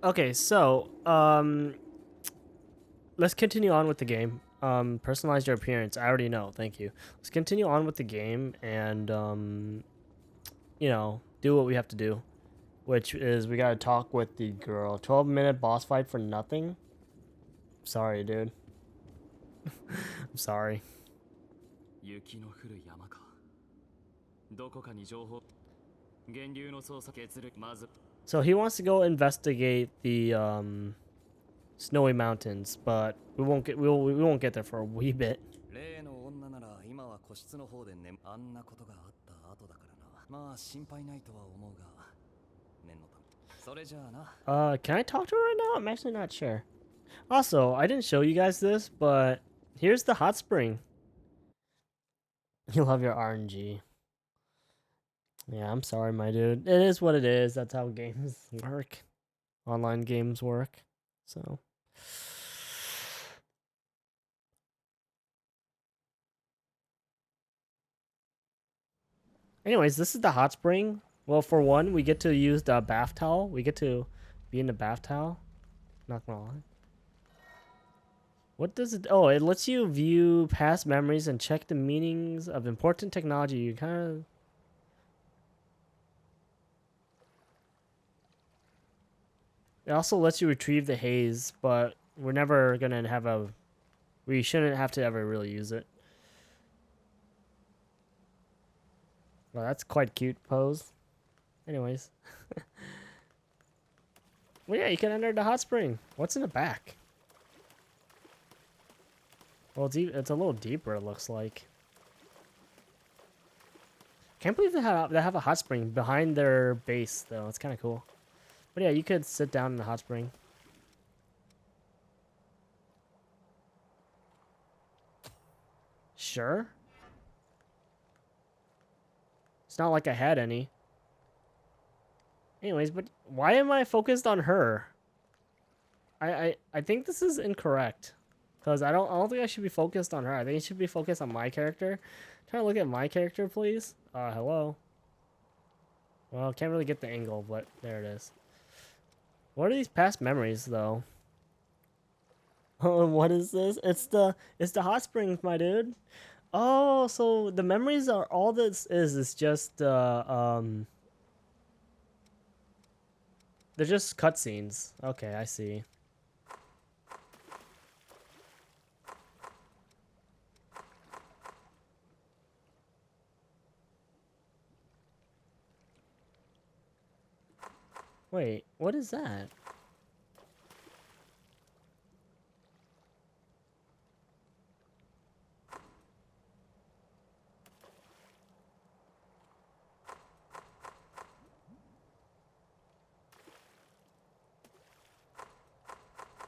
Okay, so let's continue on with the game. Personalize your appearance. I already know. Thank you. Let's continue on with the game and do what we have to do, which is we gotta talk with the girl. 12-minute boss fight for nothing. Sorry, dude. I'm sorry. 雪の降る山か。どこかに情報。源流の捜査決るまず。So he wants to go investigate the snowy mountains, but we won't get there for a wee bit. 例の女なら今は個室の方でね、あんなことがあった後だからな。まあ心配ないとは思うが、念のため。それじゃあな。Can I talk to her right now? I'm actually not sure. Also, I didn't show you guys this, but here's the hot spring. You love your RNG. Yeah, I'm sorry, my dude. It is what it is. That's how games work. Online games work. So. Anyways, this is the hot spring. Well, for one, we get to use the bath towel. We get to be in the bath towel. Not gonna lie. What does it? Oh, it lets you view past memories and check the meanings of important technology. You kind of. It also lets you retrieve the haze, but we're never gonna have a. We shouldn't have to ever really use it. Well, that's quite cute pose. Anyways. Well, yeah, you can enter the hot spring. What's in the back? Well, it's a little deeper, it looks like. Can't believe they have a hot spring behind their base, though. It's kind of cool. But yeah, you could sit down in the hot spring. Sure. It's not like I had any. Anyways, but why am I focused on her? I think this is incorrect. Because I don't think I should be focused on her. I think it should be focused on my character. Trying to look at my character, please. Hello. Well, can't really get the angle, but there it is. What are these past memories, though? Oh, what is this? It's the hot springs, my dude. Oh, so the memories are all this is just they're just cutscenes. Okay, I see. Wait, what is that?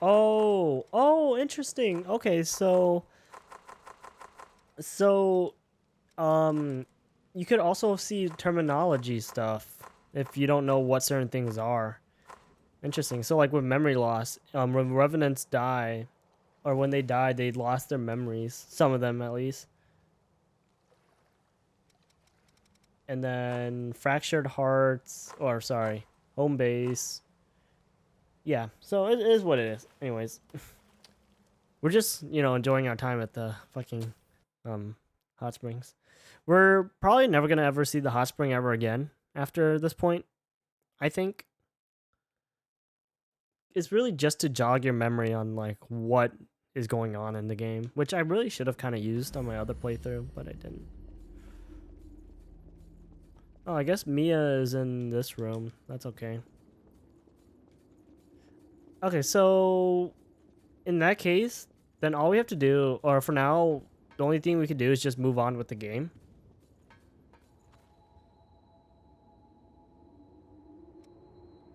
Oh, interesting. Okay, so um you could also see terminology stuff if you don't know what certain things are. Interesting. So like with memory loss, when revenants die or when they die, they lost their memories, some of them at least. And then fractured hearts, or sorry, home base. Yeah, so it is what it is. Anyways, we're just enjoying our time at the fucking um hot springs. We're probably never gonna ever see the hot spring ever again after this point. I think it's really just to jog your memory on like what is going on in the game, which I really should have kind of used on my other playthrough, but I didn't. Oh, I guess Mia is in this room. That's okay. Okay, so in that case, then all we have to do, or for now, the only thing we could do is just move on with the game.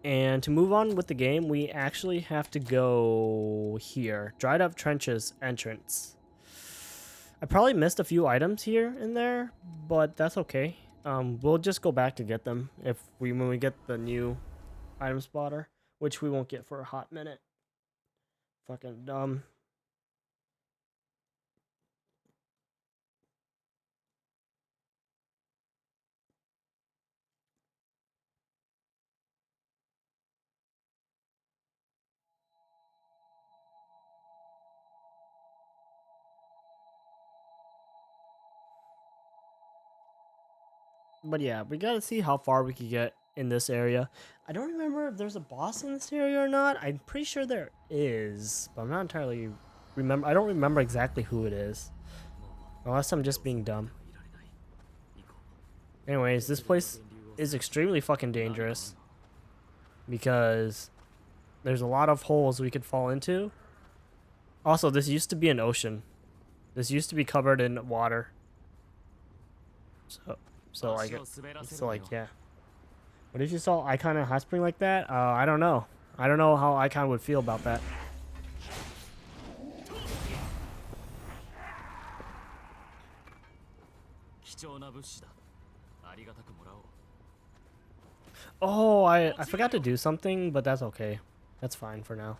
And to move on with the game, we actually have to go here. Dried Up Trenches entrance. I probably missed a few items here and there, but that's okay. We'll just go back to get them when we get the new item spotter, which we won't get for a hot minute. Fucking dumb. But yeah, we gotta see how far we can get in this area. I don't remember if there's a boss in this area or not. I'm pretty sure there is, but I'm not entirely remember. I don't remember exactly who it is, unless I'm just being dumb. Anyways, this place is extremely fucking dangerous because there's a lot of holes we could fall into. Also, this used to be an ocean. This used to be covered in water. So yeah. What if you saw Icon in Hot Spring like that? I don't know. I don't know how Icon would feel about that. Oh, I forgot to do something, but that's okay. That's fine for now.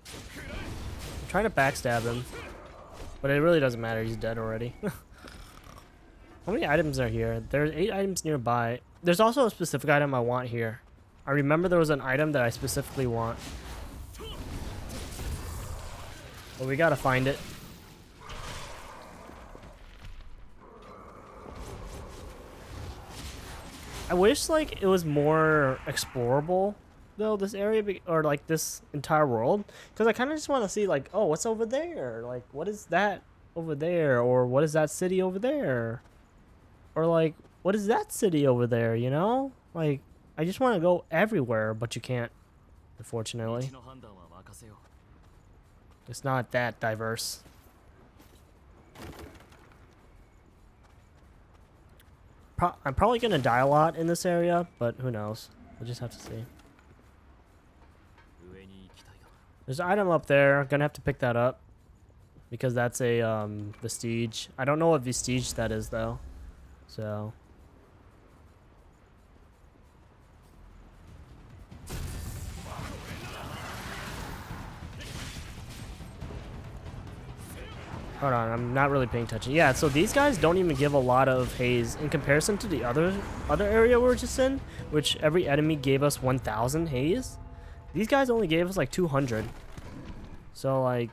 I'm trying to backstab him, but it really doesn't matter. He's dead already. How many items are here? There's 8 items nearby. There's also a specific item I want here. I remember there was an item that I specifically want. But we gotta find it. I wish like it was more explorable though, this area, or like this entire world, because I kind of just want to see like, oh, what's over there? Like, what is that over there? Or what is that city over there? Or like, what is that city over there, you know? Like, I just want to go everywhere, but you can't, unfortunately. It's not that diverse. I'm probably going to die a lot in this area, but who knows? We'll just have to see. There's an item up there. Gonna have to pick that up because that's a vestige. I don't know what vestige that is though. So hold on, I'm not really paying attention. Yeah, so these guys don't even give a lot of haze in comparison to the other area we were just in, which every enemy gave us 1,000 haze. These guys only gave us like 200. So like,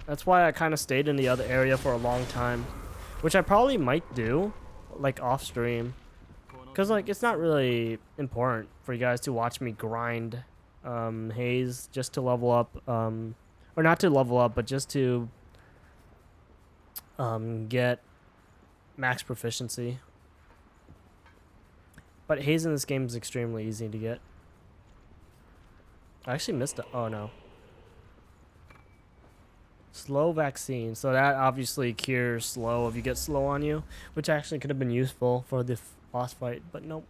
that's why I kind of stayed in the other area for a long time, which I probably might do, like off stream, because like it's not really important for you guys to watch me grind haze just to level up, or not to level up, but just to get max proficiency. But haze in this game is extremely easy to get. I actually missed it. Oh no. Slow vaccine. So that obviously cures slow if you get slow on you, which actually could have been useful for the boss fight, but nope.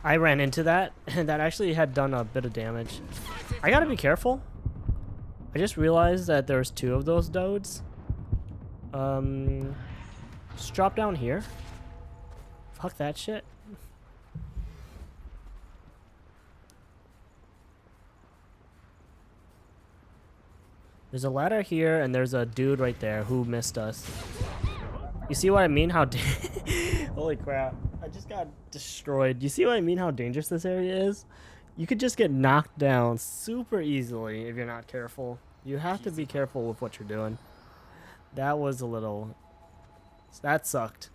I ran into that, and that actually had done a bit of damage. I gotta be careful. I just realized that there's 2 of those dodes. Just drop down here. Fuck that shit. There's a ladder here, and there's a dude right there who missed us. You see what I mean? How holy crap. I just got destroyed. You see what I mean? How dangerous this area is? You could just get knocked down super easily if you're not careful. You have to be careful with what you're doing. That was a little... That sucked.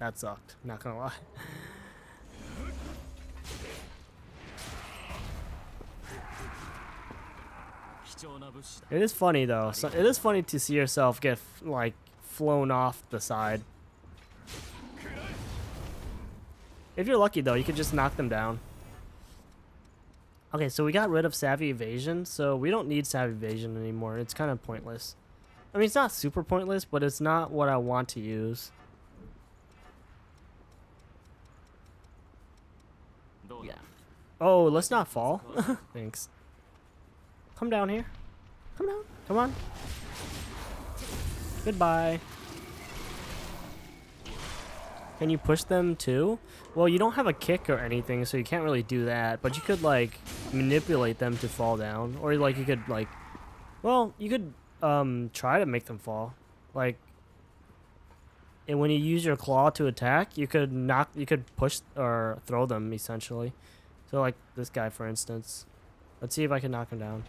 That sucked. Not gonna lie. It is funny though. So it is funny to see yourself get like flown off the side. If you're lucky though, you could just knock them down. Okay, so we got rid of Savvy Evasion, so we don't need Savvy Evasion anymore. It's kind of pointless. I mean, it's not super pointless, but it's not what I want to use. Yeah. Oh, let's not fall. Thanks. Come down here. Come down. Come on. Goodbye. Can you push them too? Well, you don't have a kick or anything, so you can't really do that. But you could, like, manipulate them to fall down. Or, like, you could, like... Well, you could, try to make them fall. Like... And when you use your claw to attack, you could push or throw them, essentially. So, like, this guy, for instance. Let's see if I can knock him down.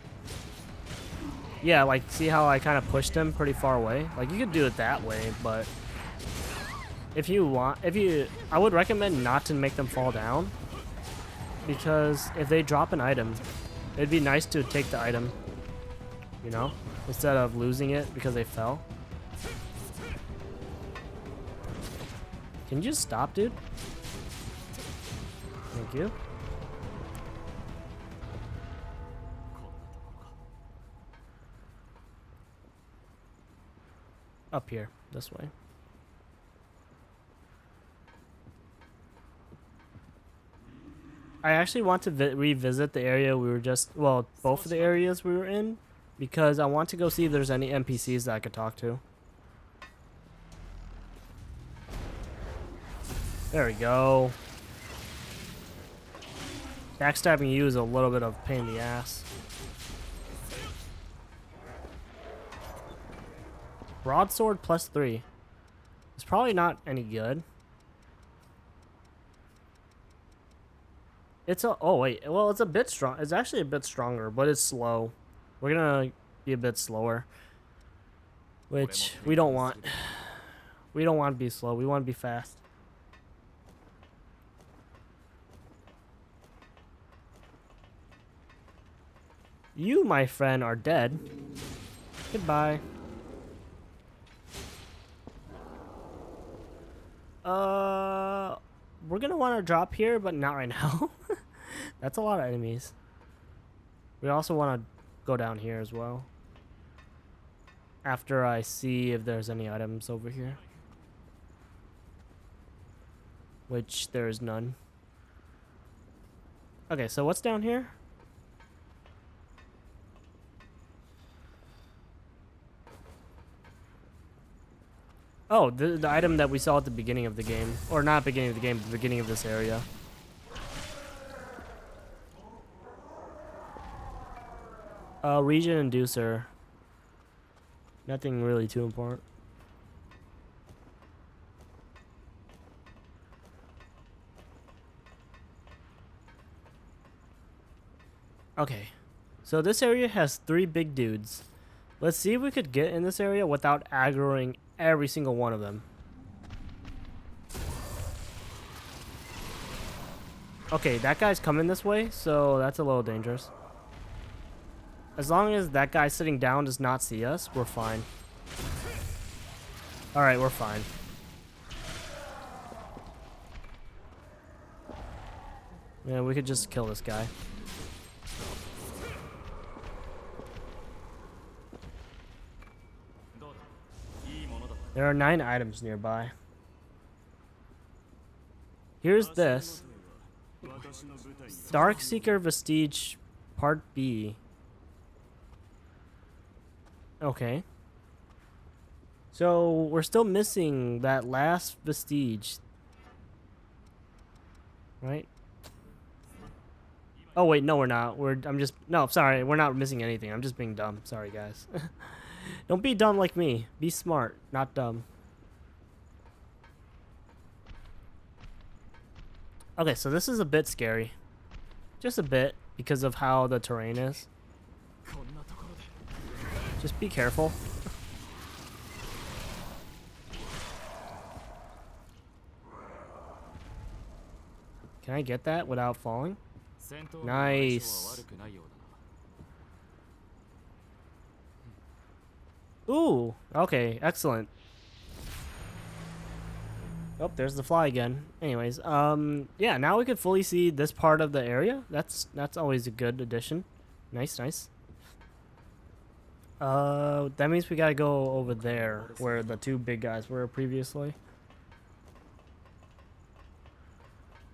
Yeah, like, see how I kind of pushed him pretty far away? Like, you could do it that way, but if you want, I would recommend not to make them fall down, because if they drop an item, it'd be nice to take the item, you know, instead of losing it because they fell. Can you just stop, dude? Thank you. Up here, this way. I actually want to revisit the area we were just, well, both of the areas we were in, because I want to go see if there's any NPCs that I could talk to. There we go. Backstabbing you is a little bit of a pain in the ass. Broadsword +3. It's probably not any good. It's a, oh wait, well, it's a bit strong. It's actually a bit stronger, but it's slow. We're gonna be a bit slower, which we don't want. We don't want to be slow. We want to be fast. You, my friend, are dead. Goodbye. We're gonna want to drop here, but not right now. That's a lot of enemies. We also want to go down here as well. After I see if there's any items over here. Which there is none. Okay, so what's down here? Oh, the item that we saw at the beginning of the game. Or not beginning of the game, but the beginning of this area. Region Inducer. Nothing really too important. Okay. So this area has 3 big dudes. Let's see if we could get in this area without aggroing every single one of them. Okay, that guy's coming this way, so that's a little dangerous. As long as that guy sitting down does not see us, we're fine. Alright, we're fine. Yeah, we could just kill this guy. There are 9 items nearby. Here's this. Darkseeker Vestige Part B. Okay. So we're still missing that last vestige. Right? Oh wait, no we're not. No, sorry, we're not missing anything. I'm just being dumb. Sorry guys. Don't be dumb like me. Be smart, not dumb. Okay, so this is a bit scary. Just a bit, because of how the terrain is. Just be careful. Can I get that without falling? Nice. Ooh, okay, excellent. Oh, there's the fly again. Anyways, yeah, now we can fully see this part of the area. That's always a good addition. Nice, nice. That means we gotta go over there, where the 2 big guys were previously.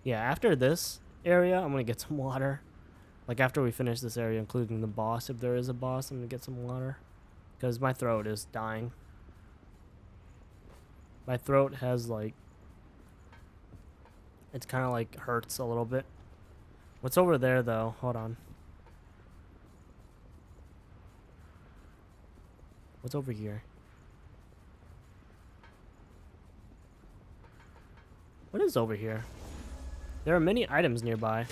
Yeah, after this area, I'm gonna get some water. Like, after we finish this area, including the boss, if there is a boss, I'm gonna get some water. Because my throat is dying. My throat has, like... It's kind of, like, hurts a little bit. What's over there, though? Hold on. What's over here? What is over here? There are many items nearby.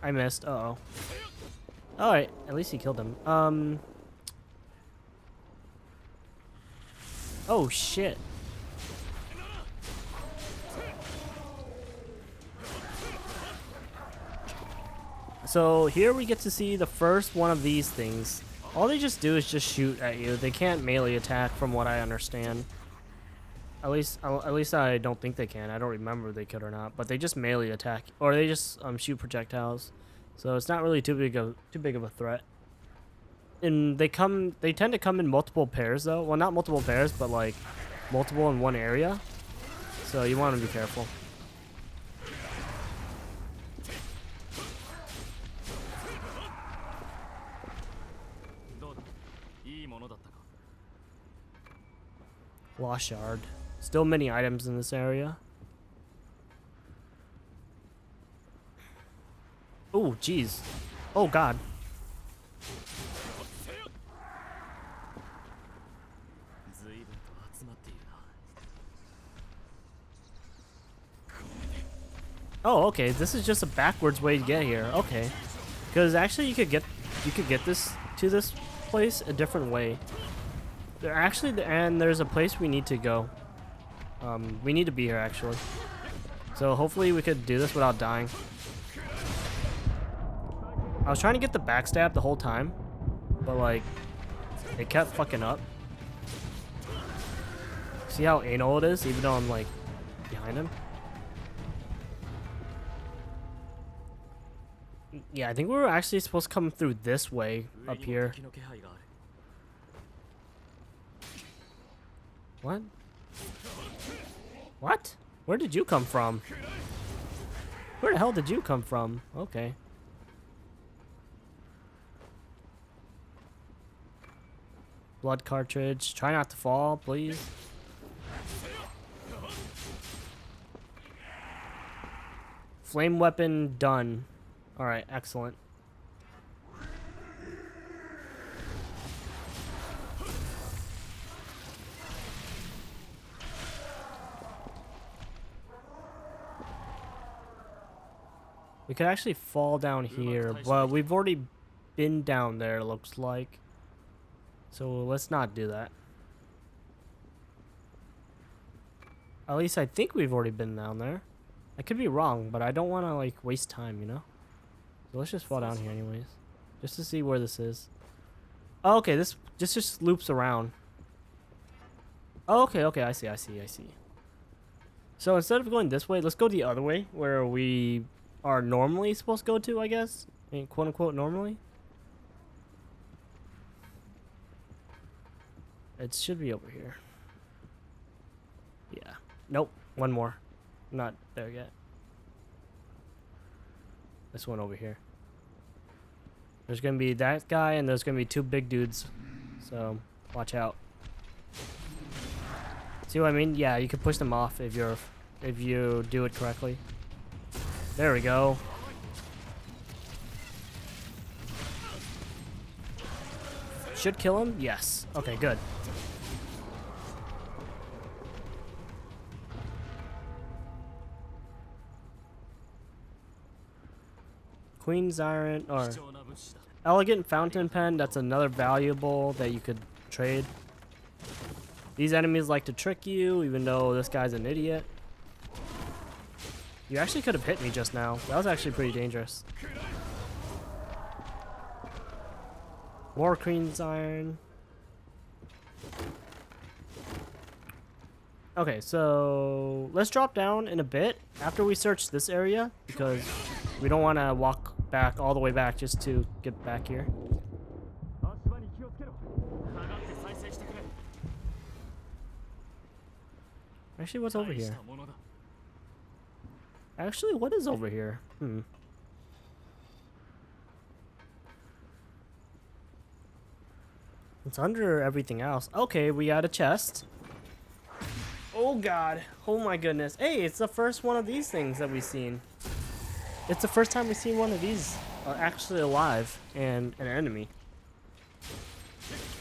I missed. Uh-oh. Alright, at least he killed him. Oh, shit. So here we get to see the first one of these things. All they just do is just shoot at you. They can't melee attack from what I understand. At least I don't think they can. I don't remember if they could or not. But they just melee attack, or they just shoot projectiles. So it's not really too big of a threat. And they tend to come in multiple pairs though. Well, not multiple pairs, but like multiple in one area. So you want to be careful. Lost Shard. Still many items in this area. Oh, jeez. Oh, God. Oh, okay. This is just a backwards way to get here. Okay. Because actually you could get this to this place a different way. And there's a place we need to go. We need to be here actually. So hopefully we could do this without dying. I was trying to get the backstab the whole time, but like it kept fucking up. See how anal it is, even though I'm like behind him? Yeah, I think we were actually supposed to come through this way up here. What? What? Where did you come from? Where the hell did you come from? Okay. Blood cartridge. Try not to fall, please. Flame weapon done. Alright, excellent. We could actually fall down here, but we've already been down there, looks like. So let's not do that. At least I think we've already been down there. I could be wrong, but I don't want to like waste time, you know? So let's just fall down here anyways. Just to see where this is. Oh, okay, this just loops around. Oh, okay, I see. So instead of going this way, let's go the other way, where we are normally supposed to go to, I guess. I mean, quote unquote normally. It should be over here. Yeah. Nope. One more. Not there yet. This one over here. There's gonna be that guy, and there's gonna be two big dudes. So watch out. See what I mean? Yeah, you can push them off if you do it correctly. There we go. Should kill him? Yes. Okay, good. Queen's Iron, or Elegant Fountain Pen, that's another valuable that you could trade. These enemies like to trick you, even though this guy's an idiot. You actually could have hit me just now. That was actually pretty dangerous. More Queen's Iron. Okay, so let's drop down in a bit after we search this area, because we don't want to walk back all the way back just to get back here. Actually, what's over here? Actually, what is over here? It's under everything else. Okay, we got a chest. Oh god. Oh my goodness. Hey, it's the first one of these things that we've seen. It's the first time we've seen one of these actually alive and an enemy.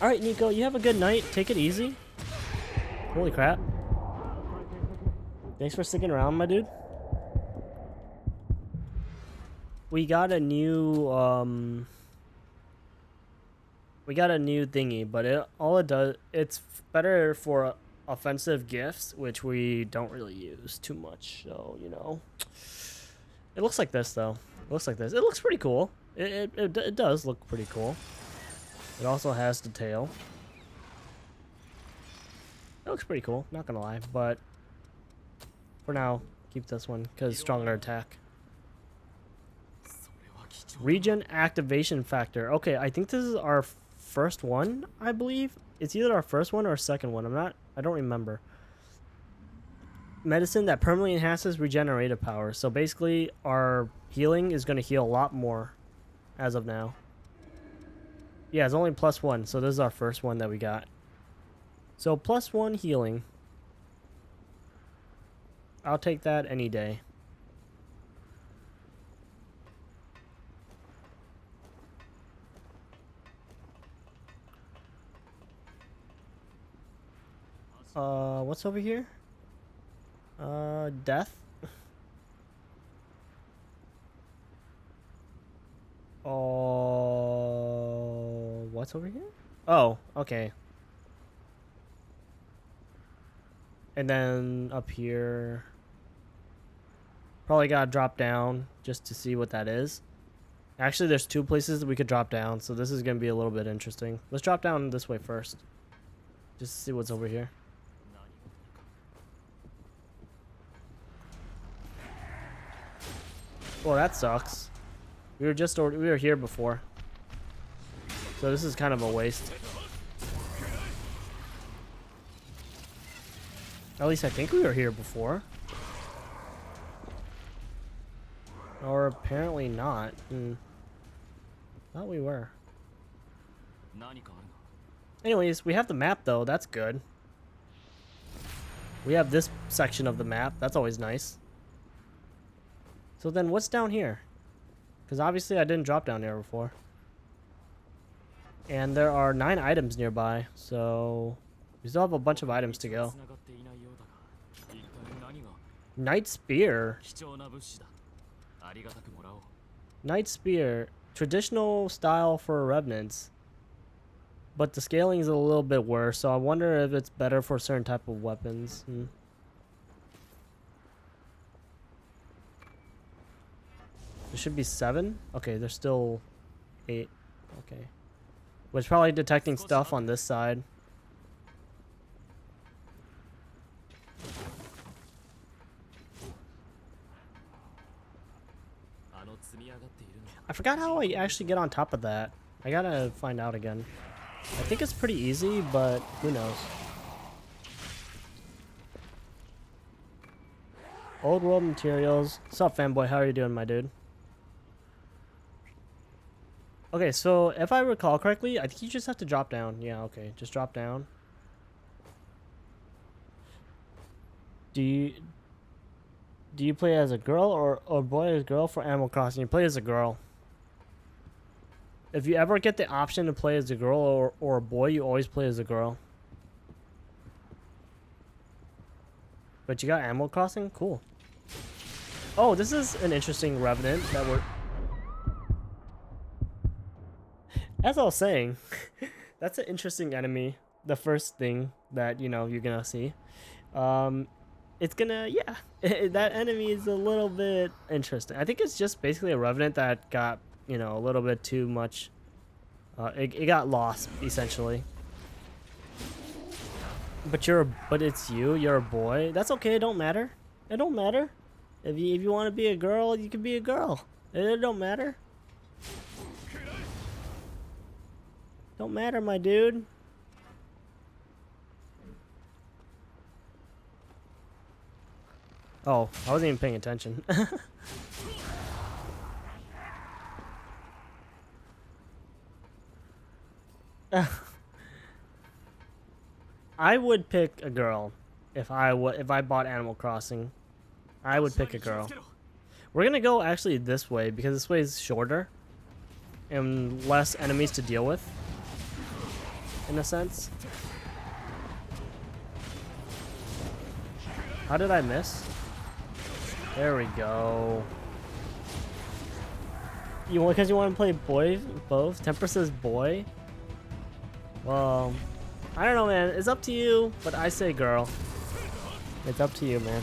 Alright, Nico, you have a good night. Take it easy. Holy crap. Thanks for sticking around, my dude. we got a new thingy, but it does, it's better for offensive gifts, which we don't really use too much. So, you know, it looks like this though. It looks like this. It looks pretty cool. It does look pretty cool. It also has the tail. It looks pretty cool, not gonna lie, but for now, keep this one because stronger attack. Regen activation factor. Okay, I think this is our first one, I believe. It's either our first one or second one. I don't remember. Medicine that permanently enhances regenerative power. So basically, our healing is going to heal a lot more as of now. Yeah, it's only +1, so this is our first one that we got. So +1 healing. I'll take that any day. What's over here? Death. Oh, what's over here? Oh, okay. And then up here, probably gotta drop down just to see what that is. Actually, there's 2 places that we could drop down, so this is gonna be a little bit interesting. Let's drop down this way first, just to see what's over here. Well, that sucks. We were here before, so this is kind of a waste. At least I think we were here before. Or apparently not. Thought we were. Anyways, we have the map though. That's good. We have this section of the map. That's always nice. So then what's down here? Because obviously I didn't drop down there before. And there are 9 items nearby, so we still have a bunch of items to go. Knight Spear. Knight Spear. Traditional style for revenants. But the scaling is a little bit worse, so I wonder if it's better for certain type of weapons. There should be 7. Okay, there's still 8. Okay. Was probably detecting stuff on this side. I forgot how I actually get on top of that. I gotta find out again. I think it's pretty easy, but who knows. Old world materials. What's up, fanboy? How are you doing, my dude? Okay, so if I recall correctly, I think you just have to drop down. Yeah, okay, just drop down. Do you play as a girl or boy as girl for Animal Crossing? You play as a girl. If you ever get the option to play as a girl or a boy, you always play as a girl. But you got Animal Crossing? Cool. Oh, this is an interesting revenant that we're... As I was saying, that's an interesting enemy. The first thing that, you know, you're gonna see. It's gonna, yeah, that enemy is a little bit interesting. I think it's just basically a revenant that got, you know, a little bit too much. It got lost, essentially. But it's you're a boy. That's okay, it don't matter. It don't matter. If you want to be a girl, you can be a girl. It don't matter. Don't matter, my dude. Oh, I wasn't even paying attention. I would pick a girl if I bought Animal Crossing. I would pick a girl. We're gonna go actually this way because this way is shorter and less enemies to deal with, in a sense. How did I miss? There we go. You want because you want to play boy both? Temper says boy. Well, I don't know, man. It's up to you, but I say girl. It's up to you, man.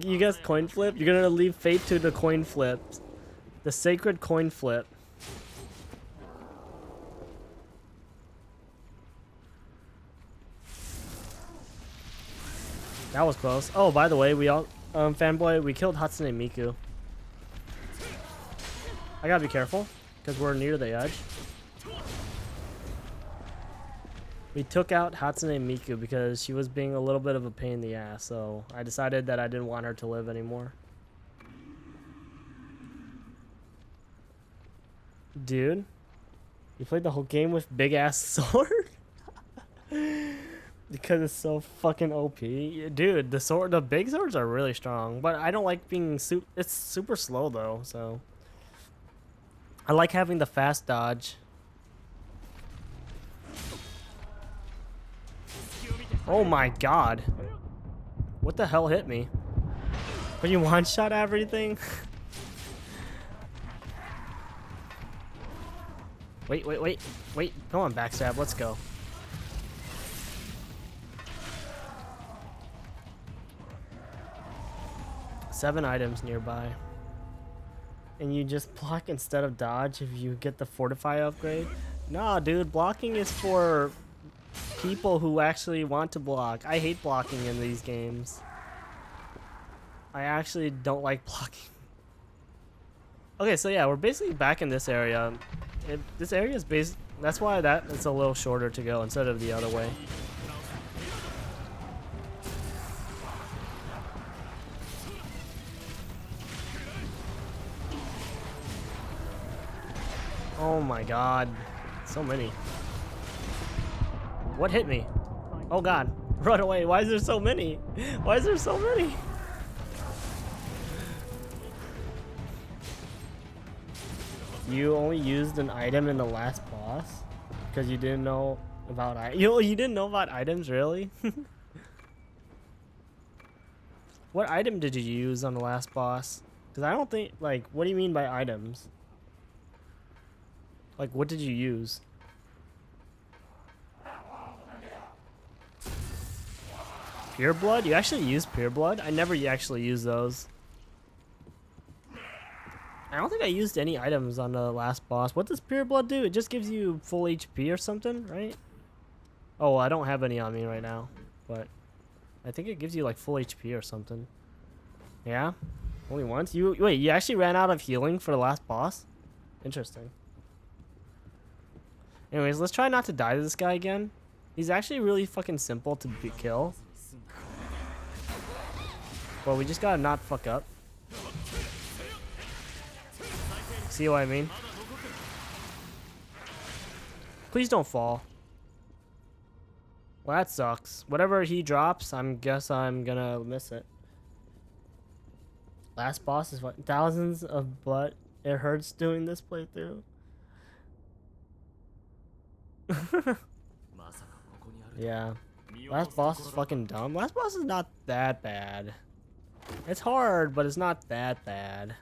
You guys coin flip? You're gonna leave fate to the coin flips. The sacred coin flip. That was close. Oh, by the way, we all fanboy, we killed Hatsune Miku. I gotta be careful because we're near the edge. We took out Hatsune Miku because she was being a little bit of a pain in the ass, so I decided that I didn't want her to live anymore. Dude, you played the whole game with big ass sword? Because it's so fucking OP. Dude, the big swords are really strong, but I don't like being it's super slow though, so I like having the fast dodge. Oh my god. What the hell hit me? When you one-shot everything? Wait. Come on, backstab. Let's go. Seven items nearby. And you just block instead of dodge if you get the fortify upgrade? Nah, dude. Blocking is for people who actually want to block. I hate blocking in these games. I actually don't like blocking. Okay, so yeah, we're basically back in this area. This area is that's why it's a little shorter to go instead of the other way. Oh my god. So many. What hit me? Oh god. Run away. Why is there so many? Why is there so many? You only used an item in the last boss? Because you didn't know about you didn't know about items, really? What item did you use on the last boss? Because I don't think, like, what do you mean by items? Like, what did you use? Pure blood? You actually use pure blood? I never actually use those. I don't think I used any items on the last boss. What does pure blood do? It just gives you full HP or something, right? Oh, I don't have any on me right now, but I think it gives you like full HP or something. Yeah? Only once? Wait, you actually ran out of healing for the last boss? Interesting. Anyways, let's try not to die to this guy again. He's actually really fucking simple to kill. Well, we just gotta not fuck up. See what I mean? Please don't fall. Well, that sucks. Whatever he drops, guess I'm gonna miss it. Last boss is what? Thousands of blood. It hurts doing this playthrough. Yeah. Last boss is fucking dumb. Last boss is not that bad. It's hard, but it's not that bad.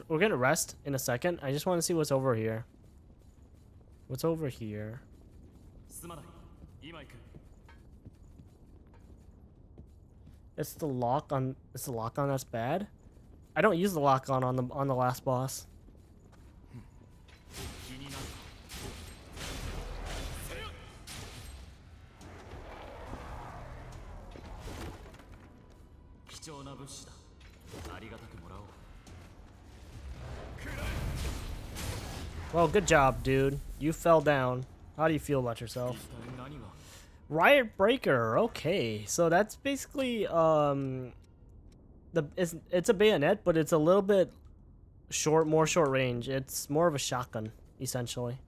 We're gonna rest in a second. I just want to see what's over here. What's over here? It's the lock on. It's the lock on that's bad. I don't use the lock on the last boss. Well, good job, dude. You fell down. How do you feel about yourself? Riot Breaker. Okay, so that's basically it's a bayonet, but it's a little bit more short range. It's more of a shotgun, essentially.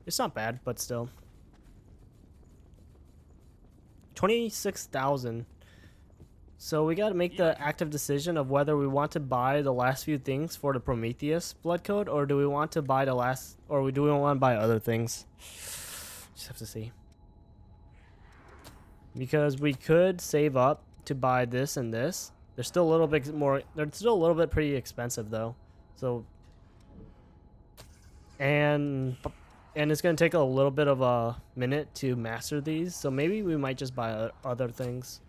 It's not bad, but still. 26,000. So we got to make the active decision of whether we want to buy the last few things for the Prometheus blood code, or do we want to buy the last, or do we want to buy other things? Just have to see. Because we could save up to buy this and this. They're still a little bit more, they're still a little bit pretty expensive though. So, and it's going to take a little bit of a minute to master these. So maybe we might just buy other things.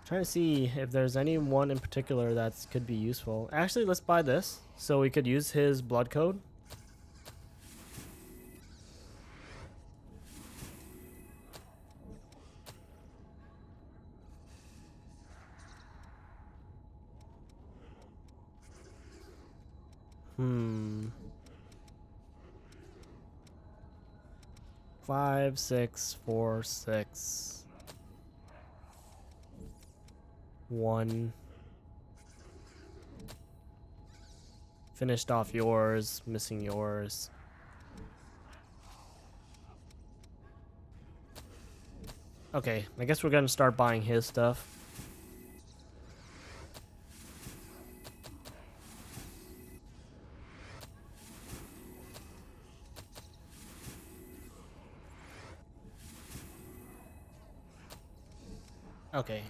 Trying to see if there's any one in particular that could be useful. Actually, let's buy this so we could use his blood code. Five, 6, 4, 6. 1. Finished off yours, missing yours. Okay, I guess we're gonna start buying his stuff. Okay.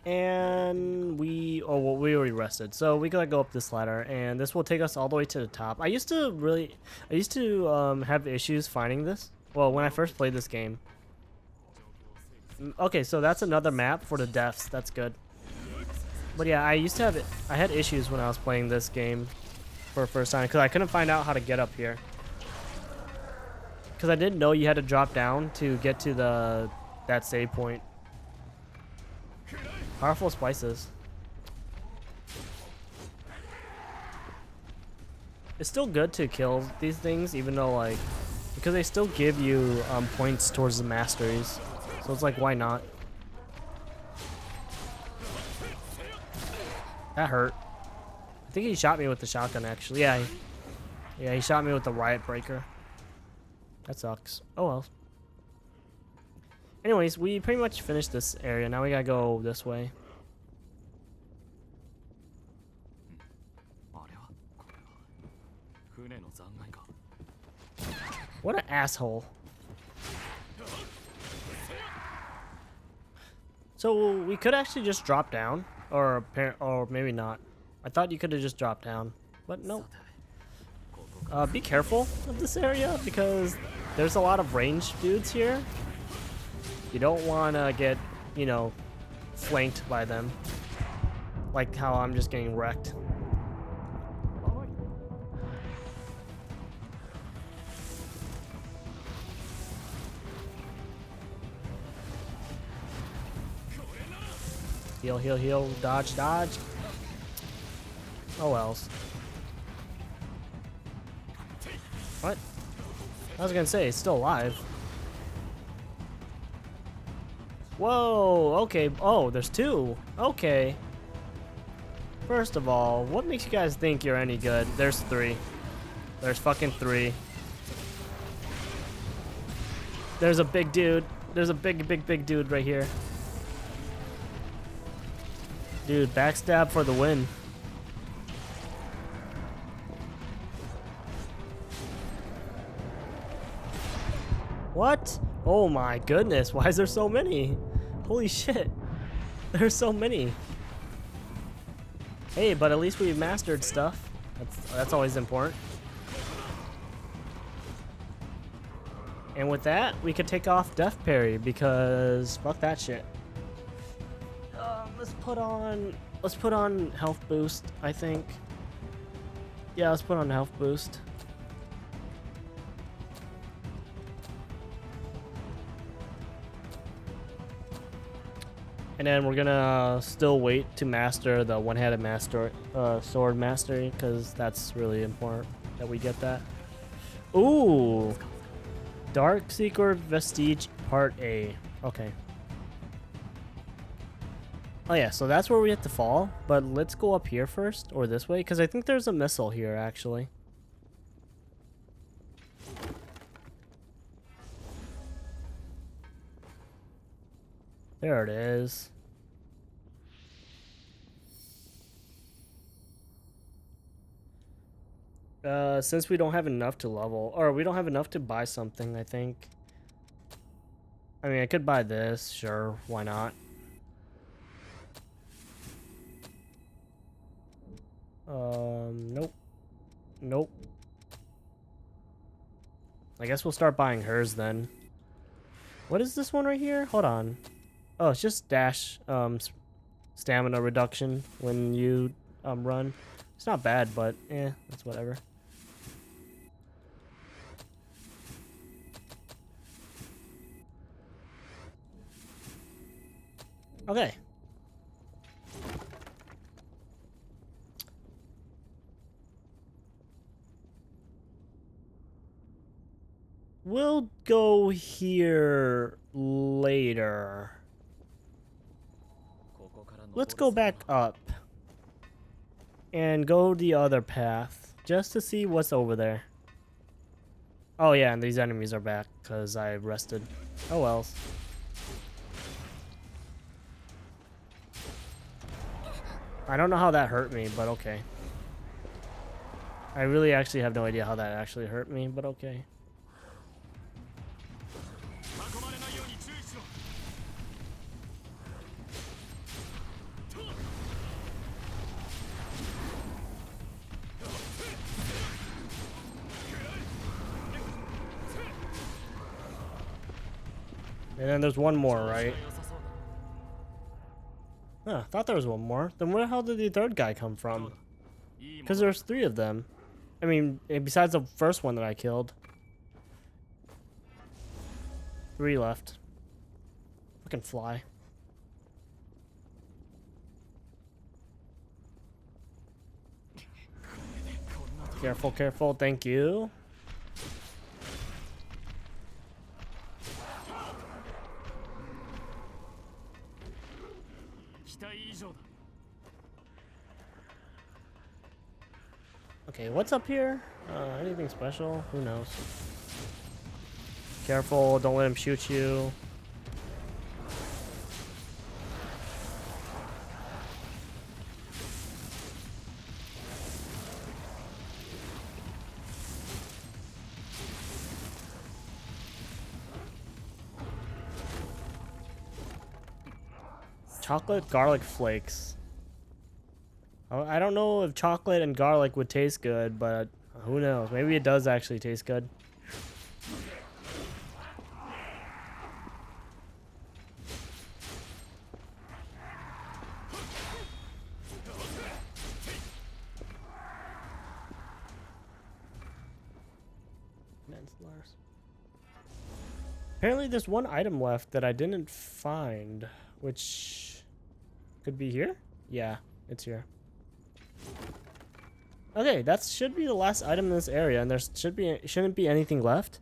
And we already rested, so we gotta go up this ladder, and this will take us all the way to the top. I used to have issues finding this. Well, when I first played this game. Okay, so that's another map for the deaths. That's good. But yeah, I had issues when I was playing this game for the first time because I couldn't find out how to get up here. Because I didn't know you had to drop down to get to that save point. Powerful spices. It's still good to kill these things, even though like, because they still give you points towards the masteries. So it's like, why not? That hurt. I think he shot me with the shotgun actually. Yeah, he shot me with the riot breaker. That sucks. Oh well. Anyways, we pretty much finished this area. Now we gotta go this way. What an asshole. So we could actually just drop down, or maybe not. I thought you could have just dropped down, but no. Be careful of this area because there's a lot of ranged dudes here. You don't want to get, you know, flanked by them. Like how I'm just getting wrecked. Heal, heal, heal, dodge, dodge. Oh wells. What? I was gonna say, it's still alive. Whoa, okay. Oh, there's two. Okay. First of all, what makes you guys think you're any good? There's three. There's fucking three. There's a big dude. There's a big dude right here. Dude, backstab for the win. What? Oh my goodness, why is there so many? Holy shit. There's so many. Hey, but at least we mastered stuff. That's always important. And with that, we could take off Death Parry because fuck that shit. Let's put on health boost, I think. Yeah, let's put on health boost. And then we're gonna still wait to master the one-handed sword mastery because that's really important that we get that. Ooh, Dark Seeker Vestige Part A. Okay. Oh yeah, so that's where we have to fall, but let's go up here first, or this way, because I think there's a missile here, actually. There it is. Since we don't have enough to level, or we don't have enough to buy something, I think. I mean, I could buy this, sure, why not? Nope. Nope. I guess we'll start buying hers then. What is this one right here? Hold on. Oh, it's just dash, stamina reduction when you, run. It's not bad, but, that's whatever. Okay. We'll go here later. Let's go back up and go the other path just to see what's over there. Oh yeah, and these enemies are back because I rested. Oh well. I don't know how that hurt me, but okay. I really actually have no idea how that actually hurt me, but okay. And then there's one more, right? Huh, thought there was one more. Then where the hell did the third guy come from? Because there's 3 of them. I mean, besides the first one that I killed. 3 left. Fucking fly. Careful, careful, thank you. Okay, what's up here? Anything special? Who knows? Careful, don't let him shoot you. Chocolate garlic flakes. I don't know if chocolate and garlic would taste good, but who knows? Maybe it does actually taste good. Apparently there's one item left that I didn't find, which could be here? Yeah, it's here. Okay, that should be the last item in this area, and there shouldn't be anything left.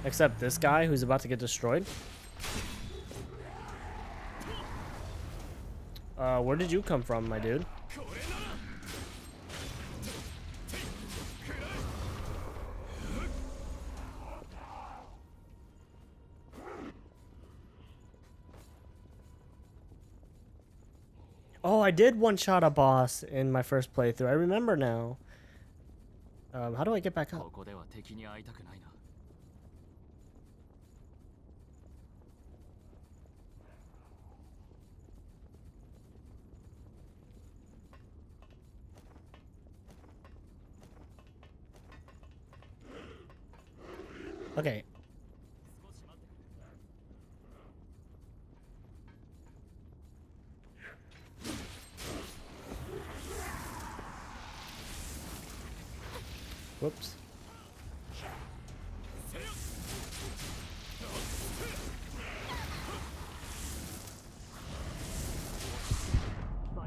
Except this guy who's about to get destroyed. Where did you come from, my dude? Oh, I did one-shot a boss in my first playthrough. I remember now. How do I get back up? Okay. Whoops.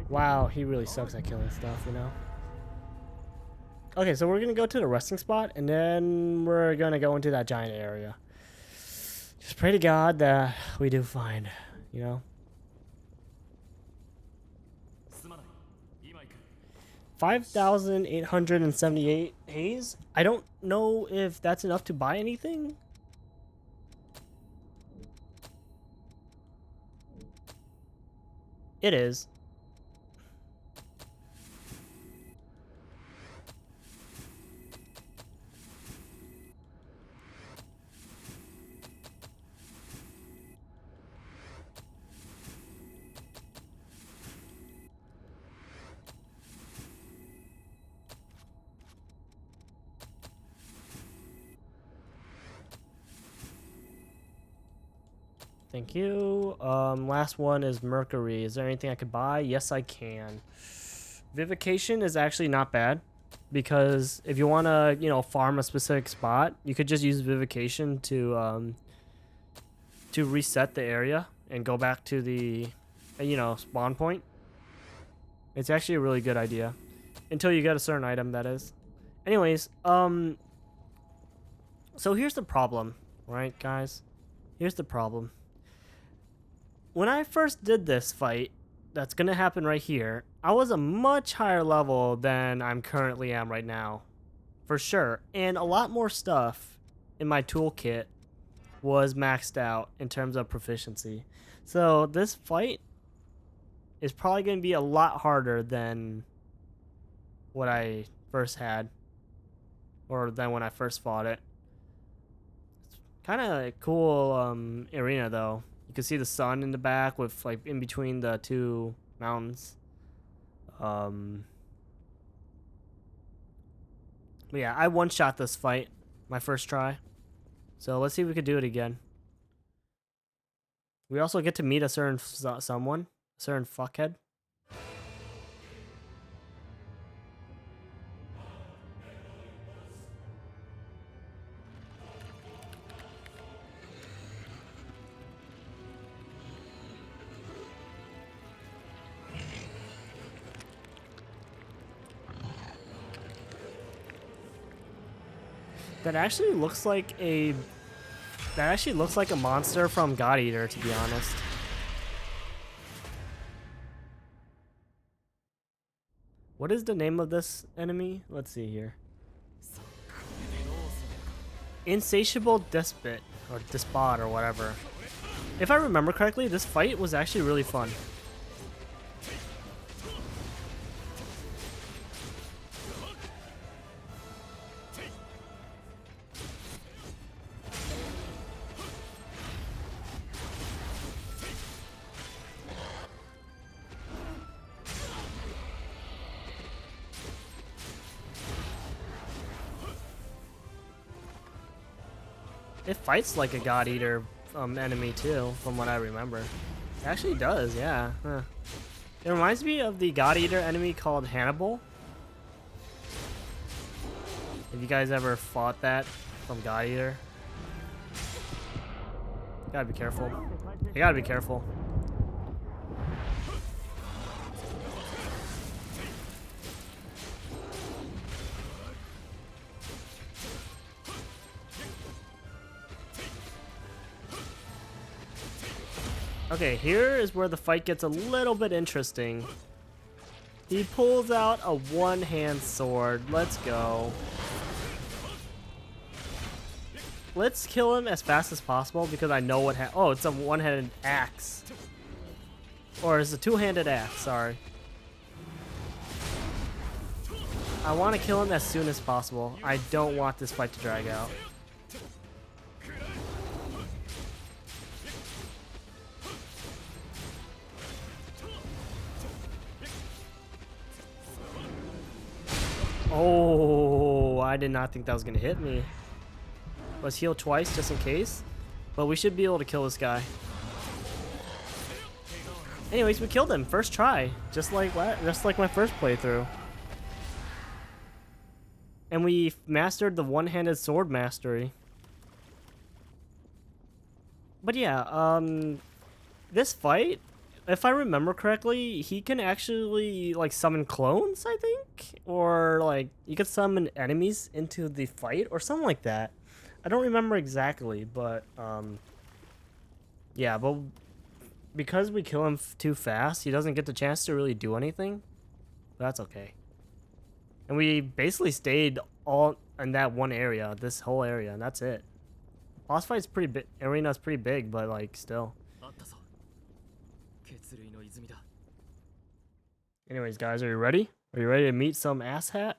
Wow, he really sucks at killing stuff, you know? Okay, so we're gonna go to the resting spot, and then we're gonna go into that giant area. Just pray to God that we do fine, you know? 5,878 haze? I don't know if that's enough to buy anything. It is. Thank you. Last one is Mercury. Is there anything I could buy? Yes, I can. Vivification is actually not bad because if you want to, you know, farm a specific spot, you could just use Vivification to reset the area and go back to the, you know, spawn point. It's actually a really good idea until you get a certain item, that is. Anyways, so here's the problem, right, guys? Here's the problem. When I first did this fight, that's gonna happen right here, I was a much higher level than I'm currently am right now, for sure, and a lot more stuff in my toolkit was maxed out in terms of proficiency. So this fight is probably gonna be a lot harder than what I first had, or than when I first fought it. It's kind of a cool arena though. You can see the sun in the back with like in between the two mountains. But yeah, I one-shot this fight my first try. So let's see if we could do it again. We also get to meet a certain someone, a certain fuckhead. That actually looks like a monster from God Eater, to be honest. What is the name of this enemy? Let's see here. Insatiable Despot, or Despot, or whatever. If I remember correctly, this fight was actually really fun. It fights like a God Eater enemy too, from what I remember. It actually does, yeah. Huh. It reminds me of the God Eater enemy called Hannibal. Have you guys ever fought that from God Eater? Gotta be careful. You gotta be careful. Okay, here is where the fight gets a little bit interesting. He pulls out a one-hand sword. Let's go. Let's kill him as fast as possible because I know what oh, it's a one-handed axe. Or it's a two-handed axe, sorry. I want to kill him as soon as possible. I don't want this fight to drag out. Oh, I did not think that was going to hit me. Let's heal twice just in case. But we should be able to kill this guy. Anyways, we killed him first try, just like my first playthrough. And we mastered the one-handed sword mastery. But yeah, this fight, if I remember correctly, he can actually like summon clones, I think, or like you could summon enemies into the fight or something like that. I don't remember exactly, but yeah, but because we kill him too fast, he doesn't get the chance to really do anything. But that's okay. And we basically stayed all in that one area, this whole area, and that's it. Boss fight's pretty big, arena's pretty big, but like still. Anyways, guys, are you ready? Are you ready to meet some asshat?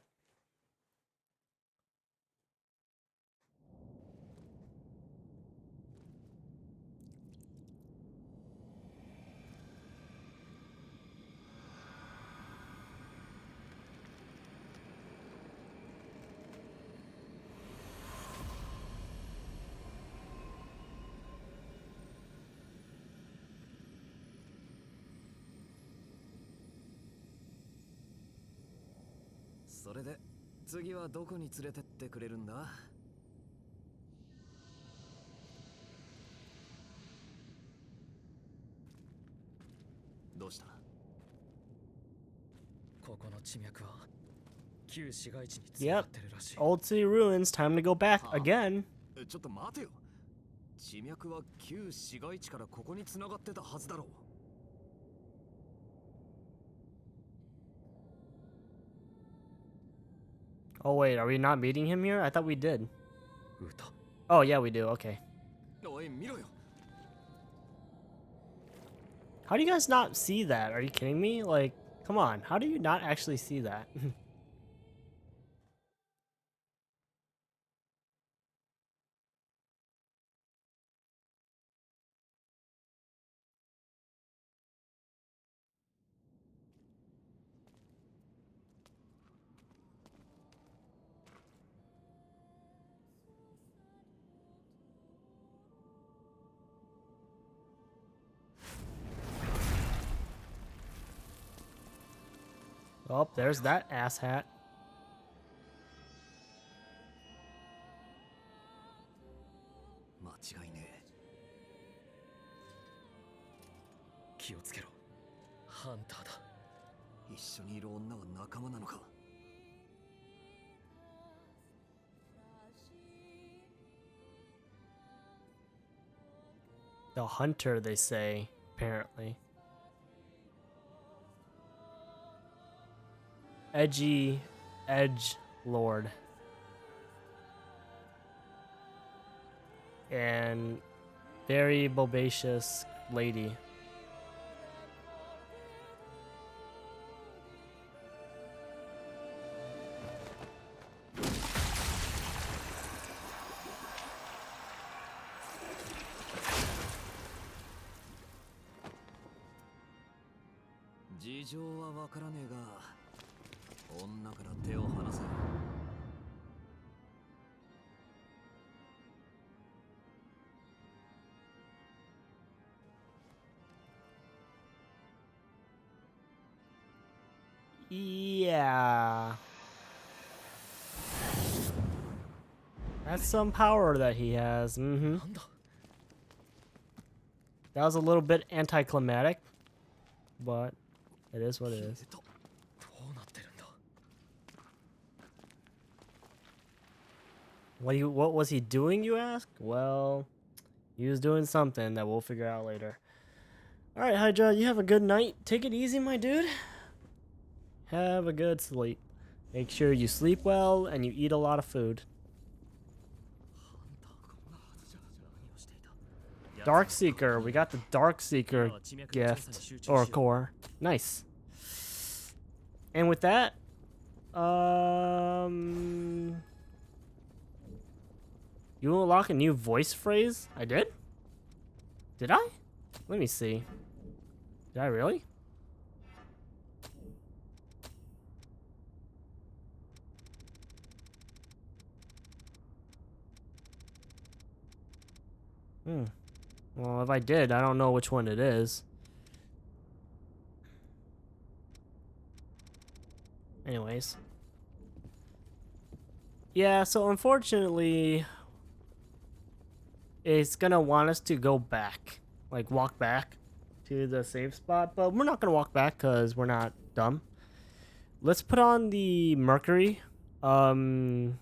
それで次はどこに連れてってくれるんだ？どうした？ここの地脈は旧市街地に繋がってるらしい。Old City Ruins, time to go back again. ちょっと待てよ。地脈は旧市街地からここに繋がってたはずだろう。Oh wait, are we not meeting him here? I thought we did. 歌。Oh yeah, we do. Okay. おい見ろよ。How do you guys not see that? Are you kidding me? Like, come on. How do you not actually see that? Oh, there's that asshat. 間違いねえ。気をつけろ。ハンターだ。一緒にいる女は仲間なのか。The hunter, they say, apparently. Edgy Edge Lord. And very bobacious lady.事情はわからねえが、女から手を離せ。Yeah. That's some power that he has. Mm-hmm. That was a little bit anticlimactic, but it is what it is. What was he doing, you ask? Well, he was doing something that we'll figure out later. Alright, Hydra, you have a good night. Take it easy, my dude. Have a good sleep. Make sure you sleep well and you eat a lot of food. Darkseeker. We got the Darkseeker gift. Or core. Nice. And with that, you unlock a new voice phrase? I did? Did I? Let me see. Did I really? Well, if I did, I don't know which one it is. Anyways. Yeah, so unfortunately, it's gonna want us to go back. Like, walk back to the save spot. But we're not gonna walk back because we're not dumb. Let's put on the Mercury blood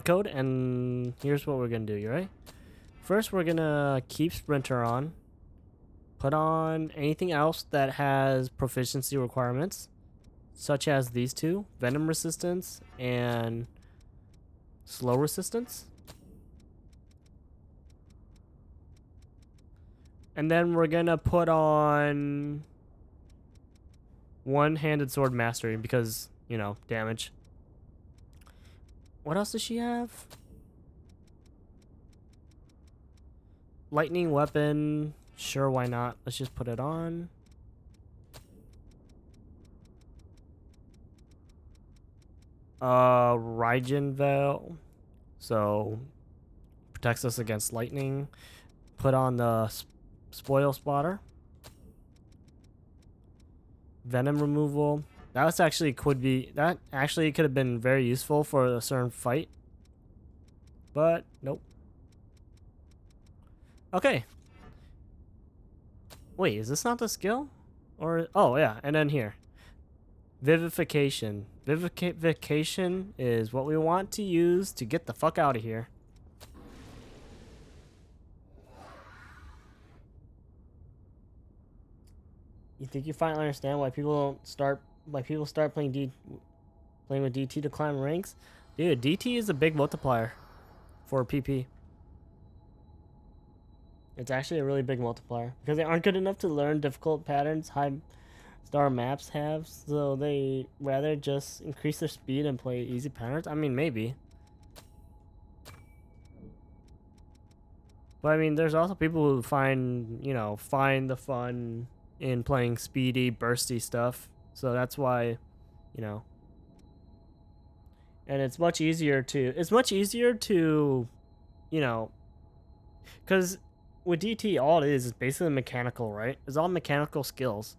code, and here's what we're gonna do, you right? First, we're gonna keep Sprinter on. Put on anything else that has proficiency requirements, such as these two, Venom Resistance and Slow Resistance. And then we're gonna put on One-handed sword mastery because, you know, damage. What else does she have? Lightning weapon. Sure, why not? Let's just put it on. Raijin Veil. So, protects us against lightning. Put on the spoil spotter. Venom removal. That actually could have been very useful for a certain fight. But, nope. Okay. Wait, is this not the skill? Or, oh yeah, and then here. Vivification. Vivification is what we want to use to get the fuck out of here. You think you finally understand why people start playing with DT to climb ranks? Dude, DT is a big multiplier for PP. It's actually a really big multiplier because they aren't good enough to learn difficult patterns high star maps have, so they rather just increase their speed and play easy patterns. I mean, maybe. But I mean, there's also people who find the fun in playing speedy, bursty stuff. So that's why, you know. And it's much easier to, you know, because with DT, all it is basically mechanical, right? It's all mechanical skills.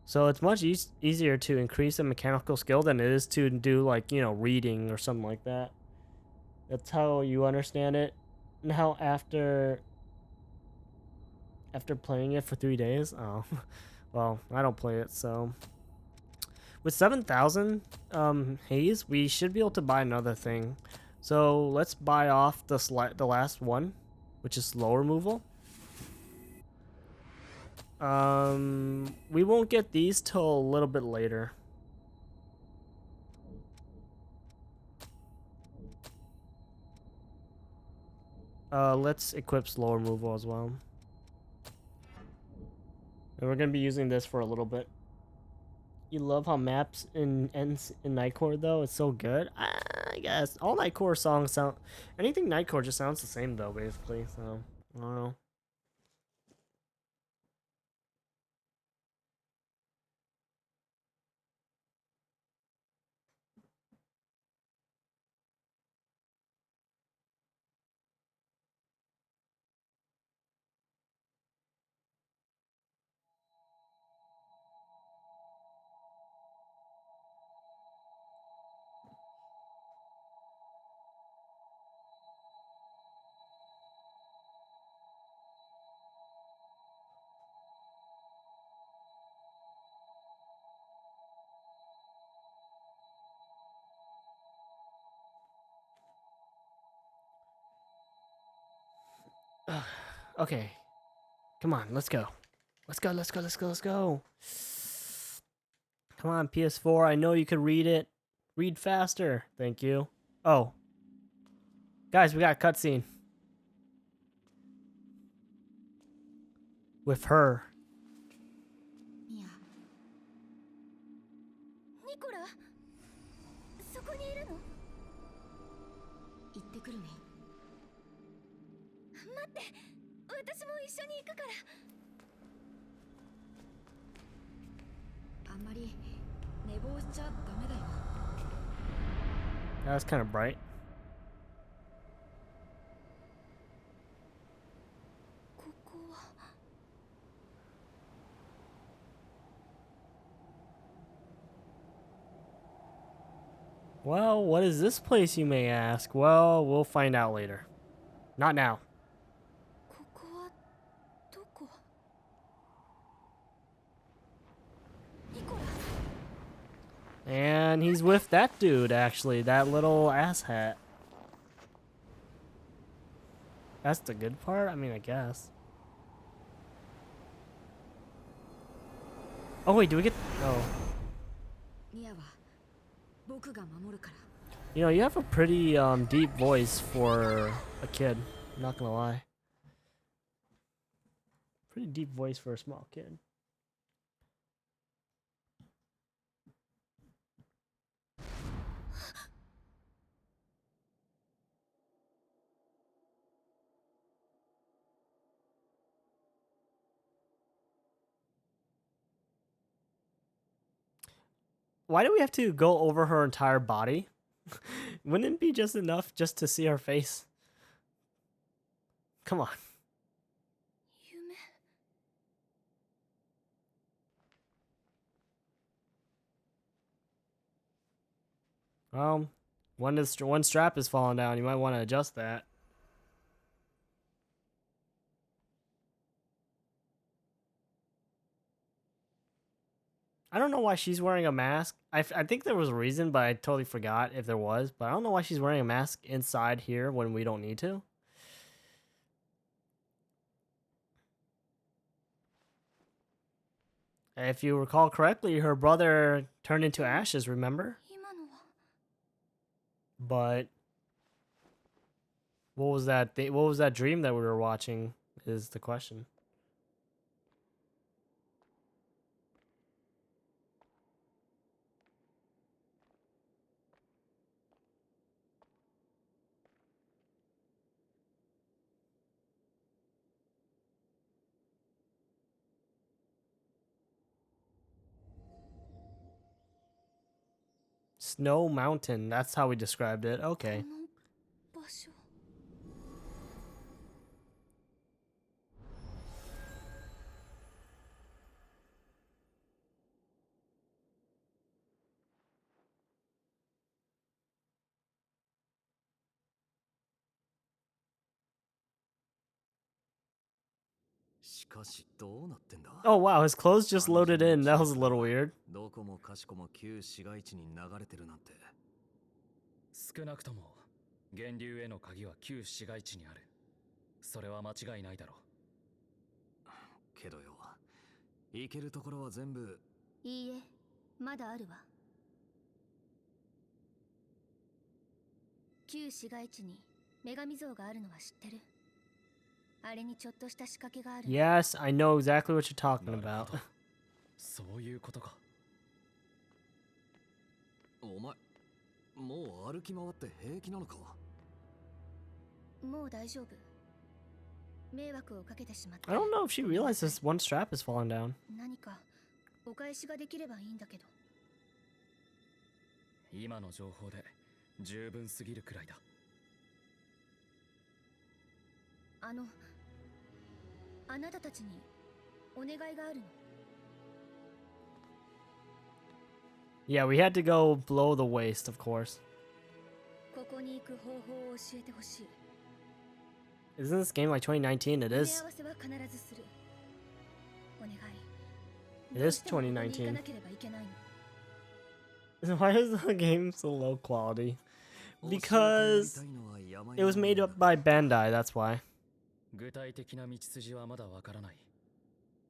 So it's much easier to increase a mechanical skill than it is to do, like, you know, reading or something like that. That's how you understand it. Now after playing it for 3 days, oh, well, I don't play it, so. With 7,000 haze, we should be able to buy another thing. So let's buy off the last one, which is slow removal. We won't get these till a little bit later. Let's equip slow removal as well. And we're gonna be using this for a little bit. You love how maps in Nightcore though? It's so good. I guess all Nightcore songs sound. Anything Nightcore just sounds the same though, basically. So I don't know. Okay, come on, let's go. Let's go. Let's go. Let's go. Let's go. Come on, PS4. I know you could read it. Read faster. Thank you. Oh, guys, we got a cutscene with her. いやニコラそこにいるの行ってくるね待って私も一緒に行くからあんまり寝坊しちゃダメだよ That was kind of bright. ここは Well, what is this place, you may ask? Well, we'll find out later. Not now. ここはどこニコラ And he's with that dude, actually. That little asshat. That's the good part? I mean, I guess. Oh, wait, do we get... Oh. ミアは僕が守るから You know, you have a pretty deep voice for a kid. I'm not gonna lie. Pretty deep voice for a small kid. Why do we have to go over her entire body? Wouldn't it be just enough just to see her face? Come on. 夢。 One strap is falling down. You might want to adjust that. I don't know why she's wearing a mask. I think there was a reason, but I totally forgot if there was. But I don't know why she's wearing a mask inside here when we don't need to. If you recall correctly, her brother turned into ashes, remember? 今のは。 But what was that what was that dream that we were watching is the question. Snow Mountain, that's how we described it. Okay. この場所。 しかしどうなってんだ。 Oh wow, his clothes just loaded in. That was a little weird. どこもかしこも旧市街地に流れてるなんて。少なくとも源流への鍵は旧市街地にある。それは間違いないだろけどよ、行けるところは全部。いいえ、まだあるわ。旧市街地に女神像があるのは知ってる。あれにちょっとした仕掛けがある。 Yes, I know exactly what you're talking う。なる about. ほどそういうことか。お前、もう歩き回って平気なのか。もう大丈夫。迷惑をかけてしまって。 I don't know if she realizes one strap is falling down. 何かお返しができればいいんだけど。今の情報で十分すぎるくらいだ。あなたたちにお願いがあるの。 Yeah, we had to go below the waist, of course. ここに行く方法を教えてほしい。 Isn't this game like 2019? It 埋め is. 合わせは必ずする。お願い。 It どう is してもここに行か2019. なければいけないの。 Why is the game so low quality? Because it was made up by Bandai, that's why. 具体的な道筋はまだわからない。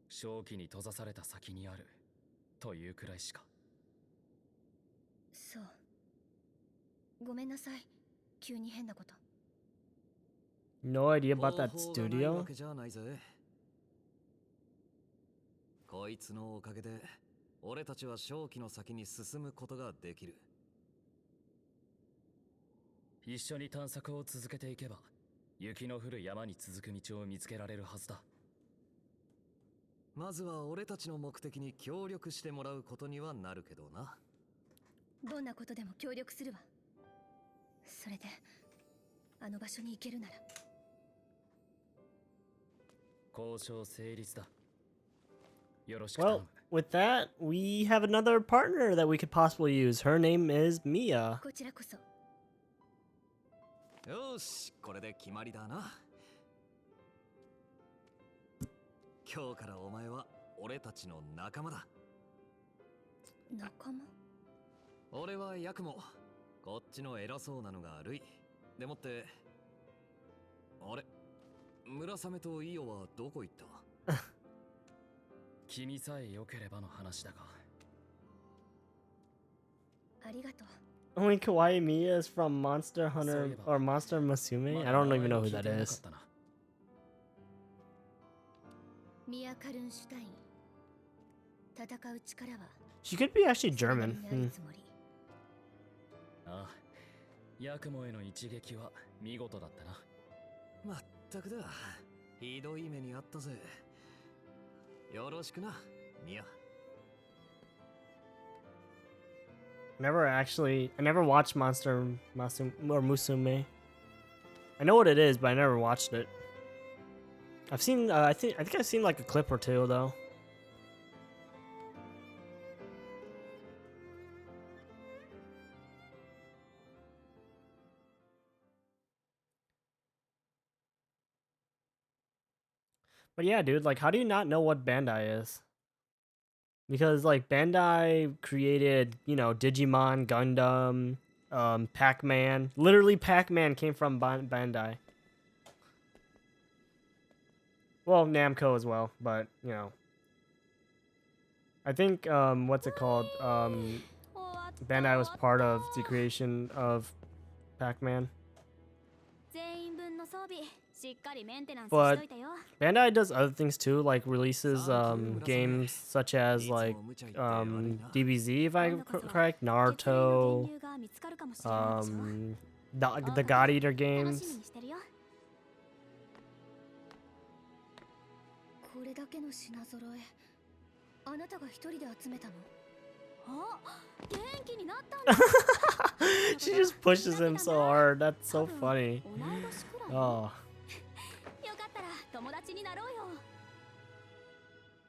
正気に閉ざされた先にあるというくらいしか。そう。ごめんなさい。急に変なこと。 No idea about that 方法がないわ studio. けじゃないぜ。こいつのおかげで俺たちは正気の先に進むことができる。一緒に探索を続けていけば雪の降る山に続く道を見つけられるはずだ。まずは俺たちの目的に協力してもらうことにはなるけどな。どんなことでも協力するわ。それであの場所に行けるなら。 交渉成立だ。よろしく頼 Well, む。 with that, we have another partner that we could possibly use. Her name is Mia. こちらこそ。 よし、これで決まりだな。今日からお前は俺たちの仲間だ。仲間。 俺はヤクモ。こっちの偉そうなのがルイ。でもって、あれ、村雨とイオはどこ行った？君さえ良ければの話だが。ありがとう。 Only Kawaii Mia is from Monster Hunter Sorry about or Monster Musume. I don't even know who that is. ミア・カルンシュタイン。戦う力は。 She could be actually それな German. りにあるつもり。ああ、ヤクモへの一撃は見事だったな。まったくだ。ひどい目にあったぜ。よろしくな、ミア。I never watched Musume. I know what it is, but I never watched it. I've seen, I think I've seen like a clip or two though. But yeah, dude, like, how do you not know what Bandai is? Because like Bandai created, you know, Digimon, Gundam, Pac-Man. Literally, Pac-Man came from Bandai. Well, Namco as well, but you know, I think what's it called? Bandai was part of the creation of Pac-Man. 全員分の装備しっかりメンテナンスし But といてよ。 Bandai does other things too, like releases games such as like DBZ, if I'm correct, 激励の Naruto, 電流が見つかるかもしれないでしょ。 the God Eater 楽しみ games. にしてるよ。これだけの品揃え、あなたが一人で集めたの？あ、元気になったんだ。 She just pushes him so hard. That's so funny. 同い年くらい？ Oh. よかったら友達になろうよ。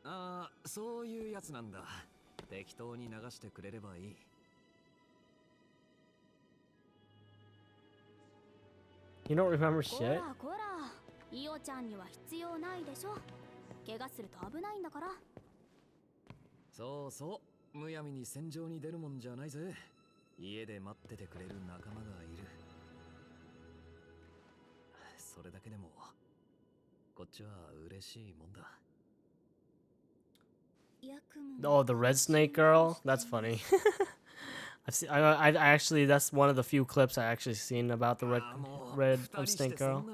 ああ、そういうやつなんだ。適当に流してくれればいい。You don't remember こ shit? らこら、イオちゃんには必要ないでしょ。怪我すると危ないんだから。そうそう、むやみに戦場に出るもんじゃないぜ。家で待っててくれる仲間がいる。それだけでもこっちは嬉しいもんだ。 Oh, the Red Snake girl? That's funny. I actually, that's one of the few clips I actually seen about the Red Snake girl.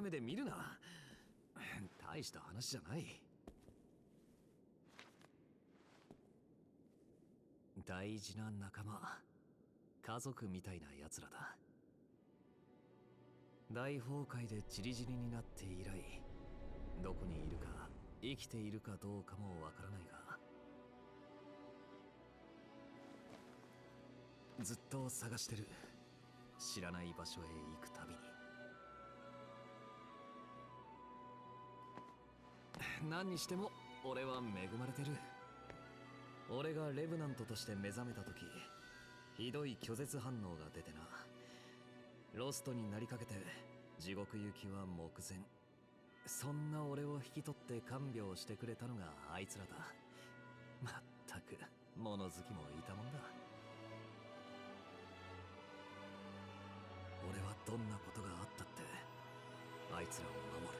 大した話じゃない。大事な仲間、家族みたいな奴らだ。大崩壊でチリチリになって以来、どこにいるか生きているかどうかもわからないが、ずっと探してる。知らない場所へ行くたびに。何にしても俺は恵まれてる。俺がレブナントとして目覚めた時、ひどい拒絶反応が出てな。ロストになりかけて地獄行きは目前。そんな俺を引き取って看病してくれたのがあいつらだ。まったく物好きもいたもんだ。俺はどんなことがあったってあいつらを守る。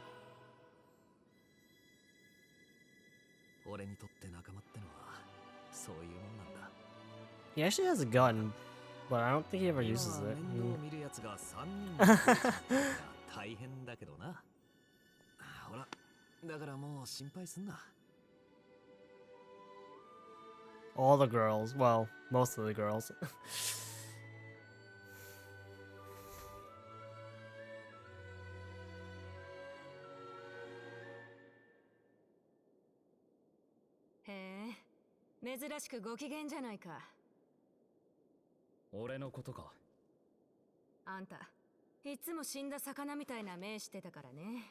俺にとって仲間ってのはそういうもんなんだ。 He actually has a gun, but I don't think he ever uses it. 面倒を見るやつが3人大変だけどな。ほら、だからもう心配すんな。 All the girls, well, most of the girls. へえ、珍しくご機嫌じゃないか。俺のことか。あんた、いつも死んだ魚みたいな目してたからね。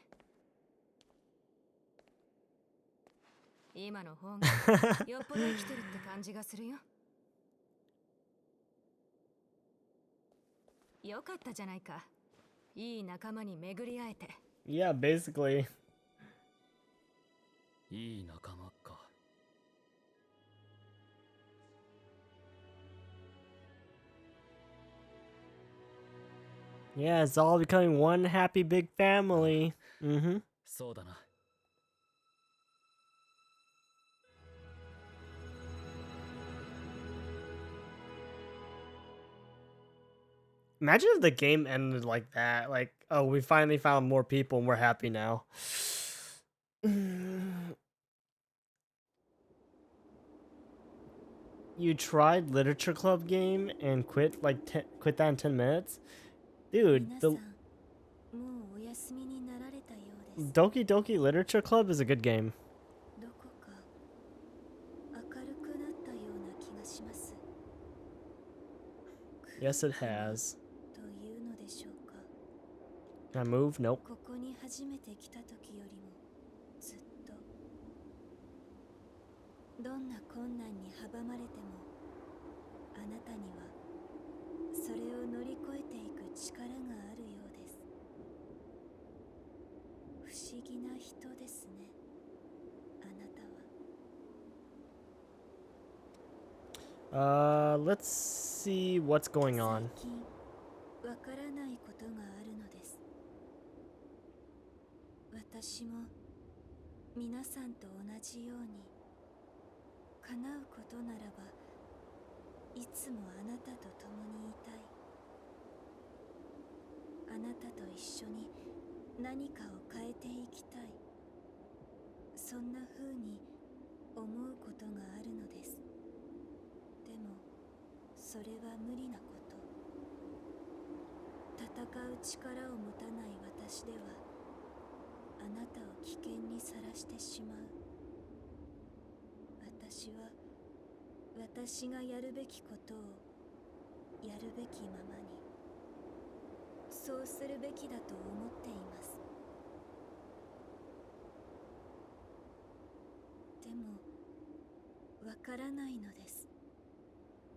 今の方がよっぽど生きてるって感じがするよ。よかったじゃないか。いい仲間に巡り会えて。Yeah, basically. いい仲間か。Yeah, it's all becoming one happy big family. Mm-hmm. そうだな。Imagine if the game ended like that. Like, oh, we finally found more people and we're happy now. You tried literature club game and quit quit that in 10 minutes? Dude, 皆さ the ん、もうお休みになられたようです。 Doki Doki Literature Club is a good game. どこか明るくなったような気がします。Yes, it has. というのでしょうか。 Can I move? Nope. ここに初めて来た時よりもずっとどんな困難に阻まれてもあなたにはそれを乗り越えていく力があるようです。不思議な人ですね、あなたは。 Let's see what's going on. 最近わからないことがあるのです。私も皆さんと同じように叶うことならばいつもあなたと共にいたい。あなたと一緒に何かを変えていきたい。そんな風に思うことがあるのです。でもそれは無理なこと。戦う力を持たない私ではあなたを危険にさらしてしまう。私は私がやるべきことをやるべきままにそうするべきだと思っています。でもわからないのです。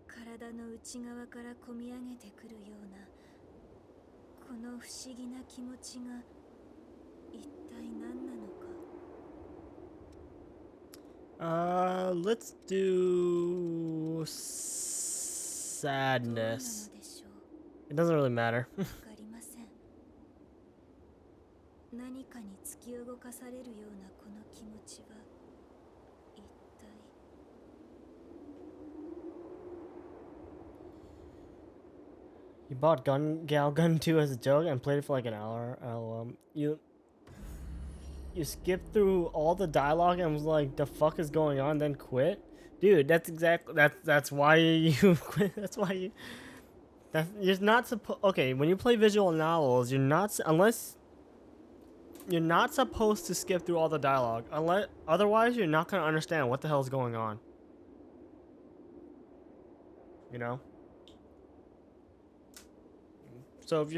体の内側からこみ上げてくるようなこの不思議な気持ちが一体何なのか。 Let's do どうなの sadness. でしょう。 It doesn't really matter. わかりません。何かに突き動かされるようなこの気持ちは一体。 You bought Galgun 2 as a joke and played it for like an hour. You skipped through all the dialogue and was like, "The fuck is going on?" Then quit, dude. That's exactly that's why you quit. That's why you. You're not supposed. Okay, when you play visual novels, you're not unless you're not supposed to skip through all the dialogue. Unless otherwise, you're not gonna understand what the hell is going on. You know. So if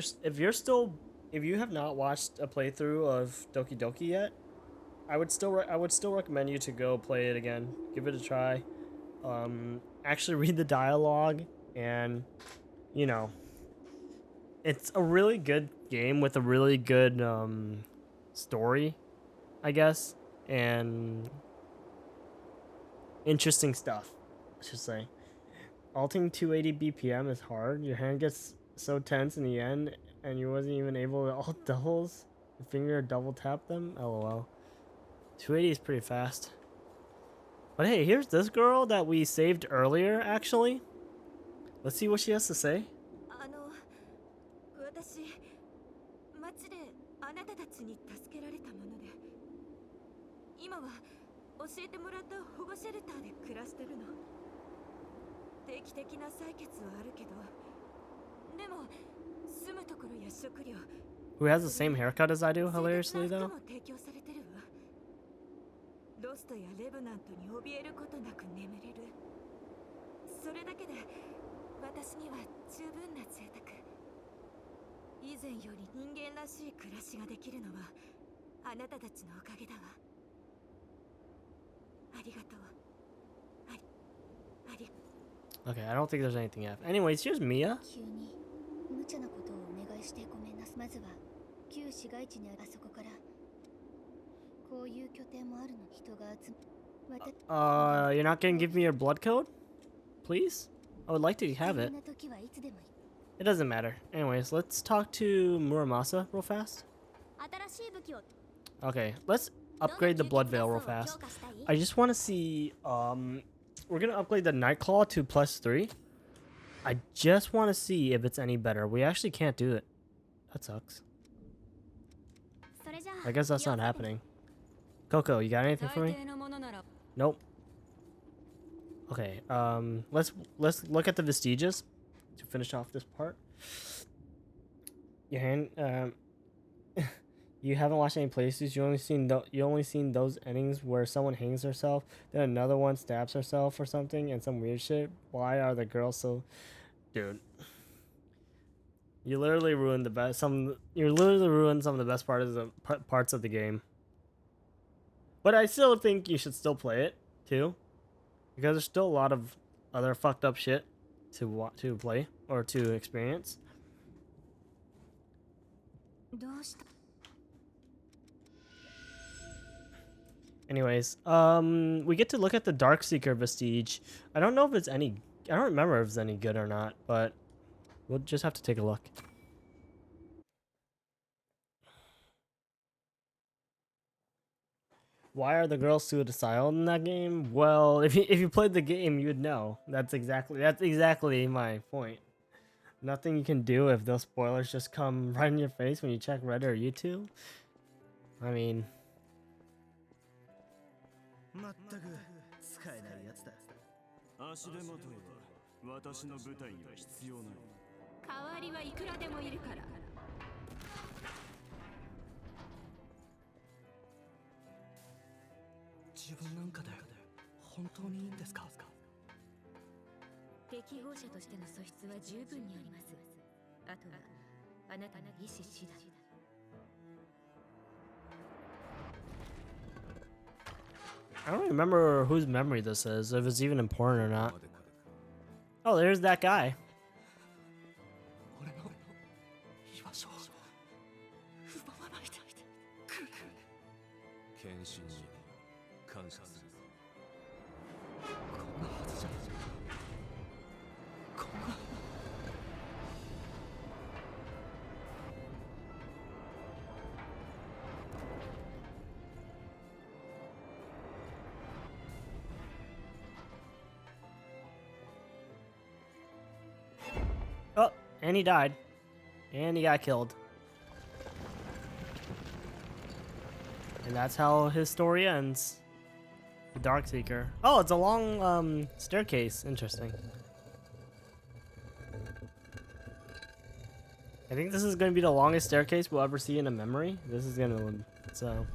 you have not watched a playthrough of Doki Doki yet, I would still recommend you to go play it again. Give it a try. Actually read the dialogue, and you know, it's a really good game with a really good story, I guess, and interesting stuff. I should say. Alting 280 BPM is hard. Your hand gets so tense in the end, and you wasn't even able to alt doubles. Your finger double tap them. LOL. 280 is pretty fast. But hey, here's this girl that we saved earlier. Actually, let's see what she has to say. 私町であなたたちに助けられたもので今は教えてもらった保護シェルターで暮らしてるの。定期的な採血はあるけどでも住むところや食料 Who has the same haircut as I do, hilariously though. 提供されてるわ。ロストやレブナントに怯えることなく眠れる。それだけで私には十分な贅沢。以前より人間らしい暮らしができるのはあなたたちのおかげだわ。ありがとう。Okay, I don't think there's anything left. Anyways, here's Mia. 急に無茶なことをお願いしてごめんなさい。まずは旧市街地にあるあそこからこういう拠点もあるの。人が集ま You're not gonna give me your blood code? Please? I would like to have it. な時はいつでもいい。 It doesn't matter. Anyways, let's talk to Muramasa real fast. 新しい武器を Okay, let's upgrade the blood veil real fast. I just want to see, we're gonna upgrade the Nightclaw to +3. I just want to see if it's any better. We actually can't do it. That sucks. それじゃ I guess that's not happening. Coco, you got anything for me? Nope. Okay, let's look at the vestiges to finish off this part. Your hand, you haven't watched any playthroughs. You only seen those endings where someone hangs herself, then another one stabs herself or something, and some weird shit. Why are the girls so, dude? You literally ruined the best. You literally ruined some of the best parts of the game. But I still think you should still play it too, because there's still a lot of other fucked up shit to play or to experience. どうした Anyways, we get to look at the Darkseeker vestige. I don't know if it's any. I don't remember if it's any good or not, but we'll just have to take a look. Why are the girls suicidal in that game? Well, if you played the game, you'd know. That's exactly my point. Nothing you can do if those spoilers just come right in your face when you check Reddit or YouTube. I mean, まったく使えないやつだ。足手まといは私の部隊には必要ない。代わりはいくらでもいるから。自分なんかで本当にいいんですか？適合者としての素質は十分にあります。あとはあなたの意志次第。I don't remember whose memory this is, if it's even important or not. Oh, there's that guy. 俺の居場所を奪わないでくれ。献身に感謝する。こんなはずじゃこんな。 Oh, and he died. And he got killed. And that's how his story ends. The Darkseeker. Oh, it's a long staircase. Interesting. I think this is going to be the longest staircase we'll ever see in a memory. This is going to... So...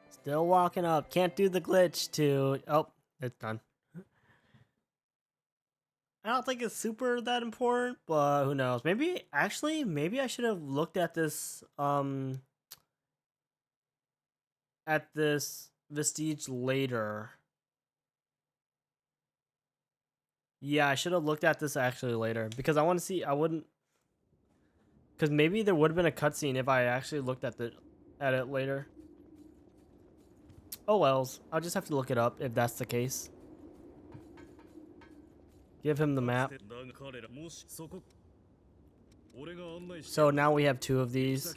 Still walking up. Can't do the glitch to... Oh, it's done. I don't think it's super that important, but who knows? Maybe I should have looked at this vestige later. Yeah, I should have looked at this actually later because I want to see. Because maybe there would have been a cutscene if I actually looked at it later. Oh wells, I'll just have to look it up if that's the case. Give him the map. So now we have 2 of these.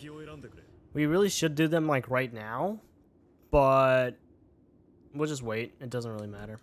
We really should do them like right now, but we'll just wait. It doesn't really matter.